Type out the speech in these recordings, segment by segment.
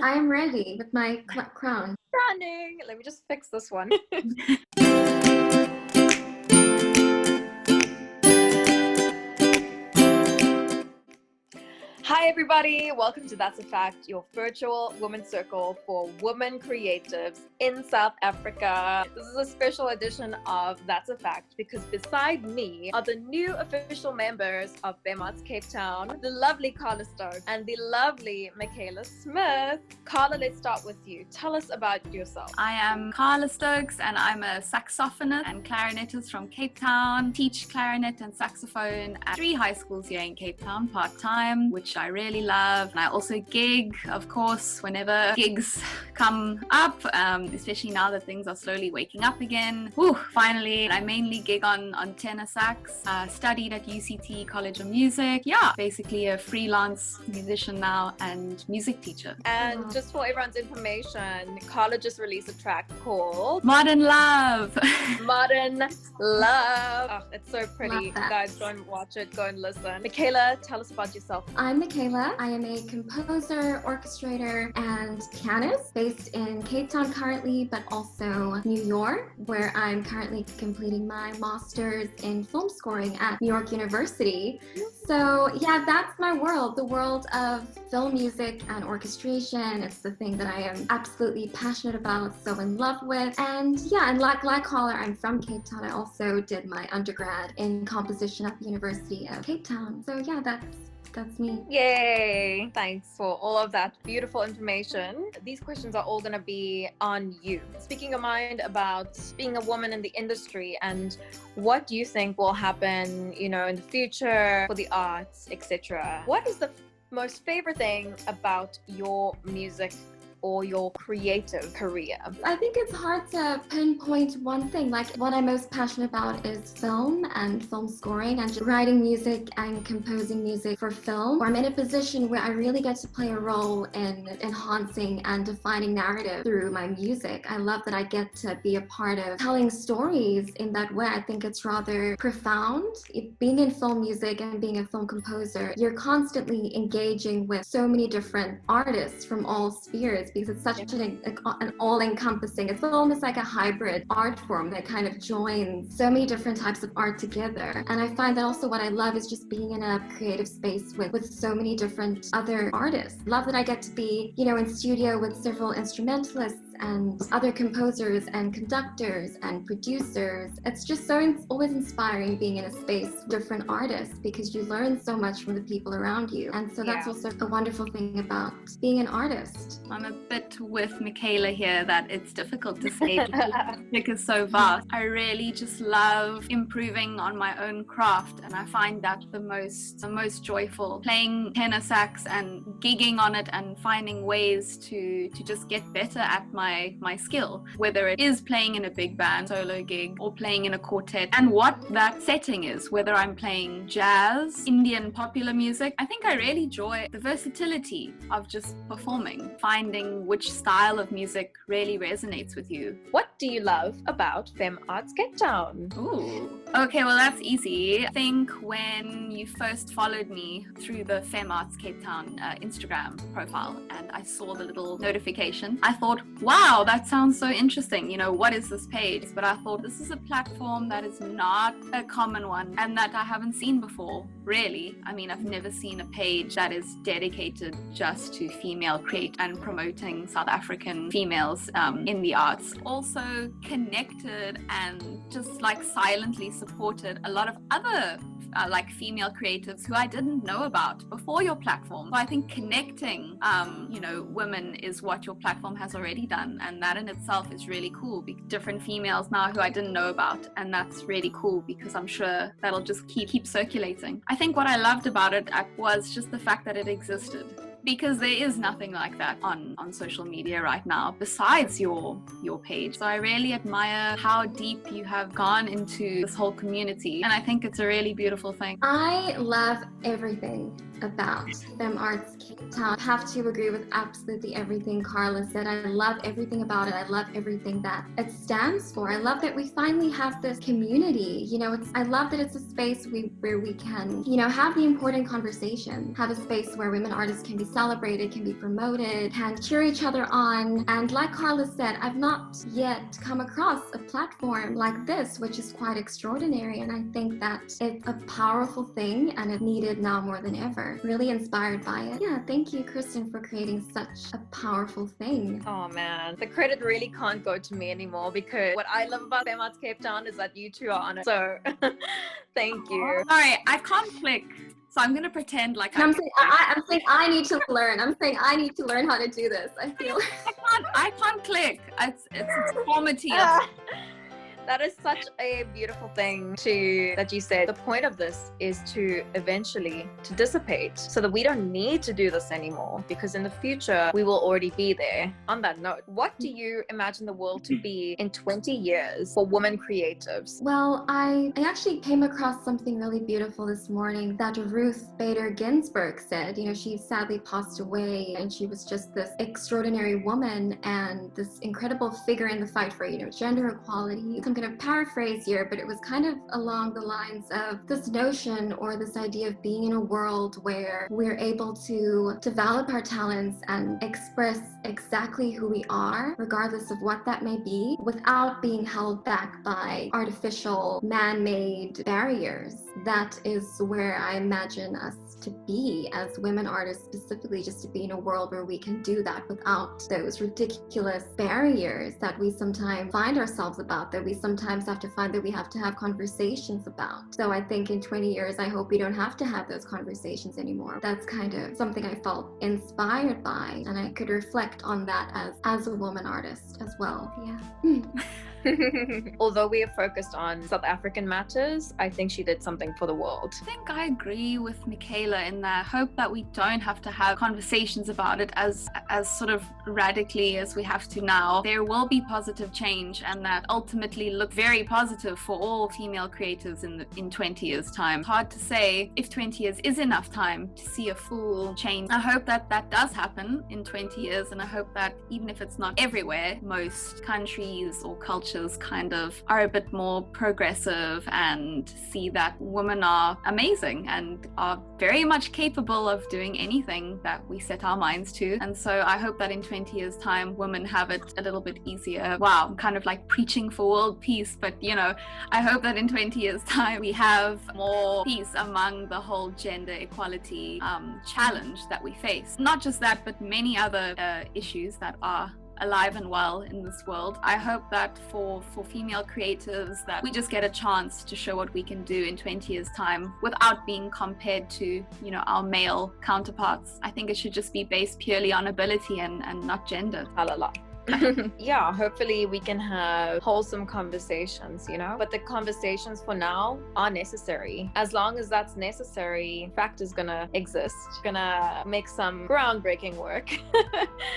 I am ready with my crown. Stunning. Let me just fix this one. Hi everybody, welcome to That's a Fact, your virtual women's circle for women creatives in South Africa. This is a special edition of That's a Fact because beside me are the new official members of Femme Arts Cape Town, the lovely Carla Stokes and the lovely Mikhaila Smith. Carla, let's start with you. Tell us about yourself. I am Carla Stokes and I'm a saxophonist and clarinetist from Cape Town. Teach clarinet and saxophone at 3 high schools here in Cape Town part-time, which I really love. And I also gig, of course, whenever gigs come up, especially now that things are slowly waking up again. Finally, I mainly gig on tenor sax, studied at UCT College of Music. Yeah, basically a freelance musician now and music teacher. And just for everyone's information, Carla just released a track called Modern Love. Modern Love. Oh, it's so pretty. Guys, go and watch it, go and listen. Mikhaila, tell us about yourself. I'm Mikhaila. I am a composer, orchestrator, and pianist based in Cape Town currently, but also New York, where I'm currently completing my master's in film scoring at New York University. So yeah, that's my world, the world of film music and orchestration. It's the thing that I am absolutely passionate about, so in love with. And yeah, and like Carla, I'm from Cape Town. I also did my undergrad in composition at the University of Cape Town. So yeah, that's me. Yay! Thanks for all of that beautiful information. These questions are all going to be on you. Speaking your mind about being a woman in the industry and what you think will happen, in the future for the arts, etc. What is the most favorite thing about your music or your creative career? I think it's hard to pinpoint one thing. Like, what I'm most passionate about is film and film scoring and just writing music and composing music for film. I'm in a position where I really get to play a role in enhancing and defining narrative through my music. I love that I get to be a part of telling stories in that way. I think it's rather profound. Being in film music and being a film composer, you're constantly engaging with so many different artists from all spheres, because it's such an all-encompassing, it's almost like a hybrid art form that kind of joins so many different types of art together. And I find that also what I love is just being in a creative space with so many different other artists. Love that I get to be, in studio with several instrumentalists and other composers and conductors and producers. It's just always inspiring being in a space with different artists, because you learn so much from the people around you. And so that's also a wonderful thing about being an artist. I'm a bit with Mikhaila here that it's difficult to say because music is so vast. I really just love improving on my own craft, and I find that the most joyful, playing tenor sax and gigging on it and finding ways to just get better at my skill, whether it is playing in a big band solo gig or playing in a quartet, and what that setting is, whether I'm playing jazz, Indian popular music. I think I really enjoy the versatility of just performing, finding which style of music really resonates with you. What do you love about Femme Arts Cape Town? Ooh. Okay, well that's easy. I think when you first followed me through the Femme Arts Cape Town Instagram profile and I saw the little notification, I thought, wow, that sounds so interesting. What is this page? But I thought this is a platform that is not a common one and that I haven't seen before, really. I mean, I've never seen a page that is dedicated just to female create and promoting South African females in the arts. Also connected and just silently supported a lot of other female creatives who I didn't know about before your platform. So I think connecting, women is what your platform has already done, and that in itself is really cool. Different females now who I didn't know about, and that's really cool because I'm sure that'll just keep circulating. I think what I loved about it was just the fact that it existed, because there is nothing like that on social media right now besides your page. So I really admire how deep you have gone into this whole community, and I think it's a really beautiful thing. I love everything about Femme Arts Cape Town. I have to agree with absolutely everything Carla said. I love everything about it. I love everything that it stands for. I love that we finally have this community. I love that it's a space where we can, have the important conversation, have a space where women artists can be celebrated, can be promoted, can cheer each other on. And like Carla said, I've not yet come across a platform like this, which is quite extraordinary. And I think that it's a powerful thing and it's needed now more than ever. Really inspired by it. Yeah, thank you, Kristen, for creating such a powerful thing. Oh man, the credit really can't go to me anymore, because what I love about Femme Arts Cape Town is that you two are on it. So thank you. Sorry, I can't click. So I'm going to pretend like I'm saying I need to learn. I'm saying I need to learn how to do this. I feel I can't click. It's conformity. That is such a beautiful thing that you said. The point of this is to eventually to dissipate so that we don't need to do this anymore, because in the future we will already be there. On that note, what do you imagine the world to be in 20 years for women creatives? Well, I actually came across something really beautiful this morning that Ruth Bader Ginsburg said. She sadly passed away, and she was just this extraordinary woman and this incredible figure in the fight for, gender equality. I'm going to paraphrase here, but it was kind of along the lines of this notion or this idea of being in a world where we're able to develop our talents and express exactly who we are, regardless of what that may be, without being held back by artificial, man-made barriers. That is where I imagine us to be as women artists, specifically, just to be in a world where we can do that without those ridiculous barriers that we sometimes find ourselves about, that we sometimes have to find that we have to have conversations about. So I think in 20 years, I hope we don't have to have those conversations anymore. That's kind of something I felt inspired by, and I could reflect on that as a woman artist as well. Yeah. Although we have focused on South African matters, I think she did something for the world. I think I agree with Mikhaila in that I hope that we don't have to have conversations about it as sort of radically as we have to now. There will be positive change, and that ultimately look very positive for all female creatives in 20 years time. It's hard to say if 20 years is enough time to see a full change. I hope that does happen in 20 years, and I hope that even if it's not everywhere, most countries or cultures kind of are a bit more progressive and see that women are amazing and are very much capable of doing anything that we set our minds to. And so I hope that in 20 years time women have it a little bit easier. Wow, I'm kind of like preaching for world peace, but I hope that in 20 years time we have more peace among the whole gender equality challenge that we face. Not just that, but many other issues that are alive and well in this world. I hope that for female creatives that we just get a chance to show what we can do in 20 years time without being compared to our male counterparts. I think it should just be based purely on ability and not gender. Yeah, hopefully we can have wholesome conversations, but the conversations for now are necessary. As long as that's necessary, fact is gonna exist, gonna make some groundbreaking work.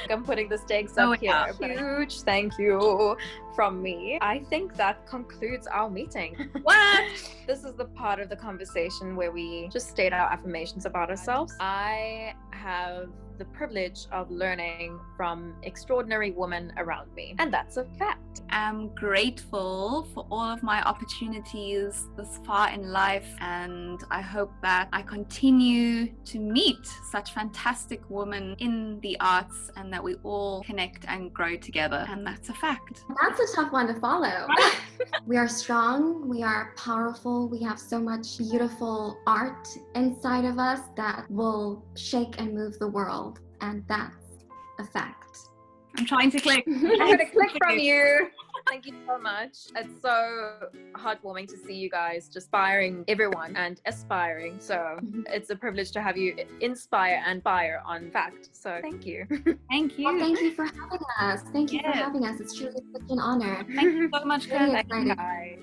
I'm putting the stakes up here. Huge thank you from me. I think that concludes our meeting. What? This is the part of the conversation where we just state our affirmations about ourselves. I have the privilege of learning from extraordinary women around me, and that's a fact. I'm grateful for all of my opportunities this far in life, and I hope that I continue to meet such fantastic women in the arts and that we all connect and grow together, and that's a fact. That's a tough one to follow. We are strong, we are powerful, we have so much beautiful art inside of us that will shake and move the world, and that's a fact. I'm trying to click. I'm going to click from you. Thank you so much. It's so heartwarming to see you guys just inspiring everyone and aspiring. So it's a privilege to have you inspire and fire on fact. So thank you. Thank you. Well, thank you for having us. Thank you for having us. It's truly such an honor. Thank you so much, Really Carla. excited. Bye.